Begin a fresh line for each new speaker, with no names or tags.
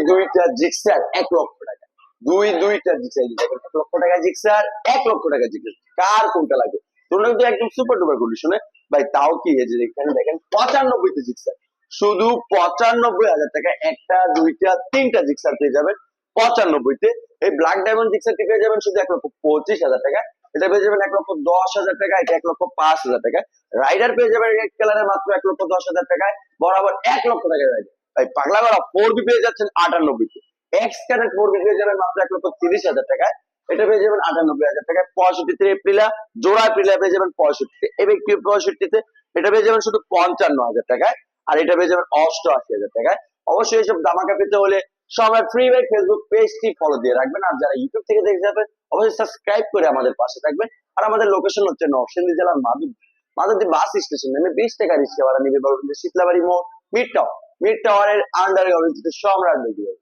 দুইটা জিক্সার 1 লক্ষ টাকা, দুইটা জিক্সার 1 লক্ষ টাকা জিক্সার, 1 লক্ষ টাকা জিক্সার, কার কোনটা লাগবে? তোমরা কিন্তু একদম সুপার ডুপার কন্ডিশনে ভাই। তাও কি এই যে এখানে দেখেন 95 তে জিক্সার, শুধু 95,000 টাকা একটা দুইটা তিনটা জিক্সার পেয়ে যাবেন 95 তে। এই ব্ল্যাক ডায়মন্ড জিক্সারটি পেয়ে যাবেন শুধু 1,25,000 টাকা, এটা পেয়ে যাবেন 1,10,000 টাকা, এটা 1,05,000 টাকা। রাইডার পেয়ে যাবেন রেড কালারের মাত্র 1,10,000 টাকায়, বরাবর 1 লক্ষ টাকায় রাইডার। ভাই পাগলা করা 4বি পেয়ে যাচ্ছেন 98তে, এক্স ক্যারেট 4বি পেয়ে যাবেন মাত্র 1,30,000 টাকায়, এটা পেয়ে যাবেন 98,000 টাকায়। 65তে এপ্রিলা জোড়া এপ্রিলা পেয়ে যাবেন 65তে, এবেক্টিভ 65তে, এটা পেয়ে যাবেন শুধু 55,000 টাকায়, আর এটা পেয়ে যাবেন 88,000 টাকায়। অবশ্যই এসব দামাকা পেতে হলে সবার ফ্রি ভাই ফেসবুক পেজটি ফলো দিয়ে রাখবেন, আর যারা ইউটিউব থেকে দেখে যাবেন অবশ্যই সাবস্ক্রাইব করে আমাদের পাশে থাকবেন। আর আমাদের লোকেশন হচ্ছে নরসিংদী জেলার মাধবদী বাস স্টেশন নেমে 20 টাকা রিক্সা ভাড়া নিবে, শীতলাবাড়ি মোড়, মিড টাওয়ারের আন্ডারে অবস্থিত সম্রাট বেকারি।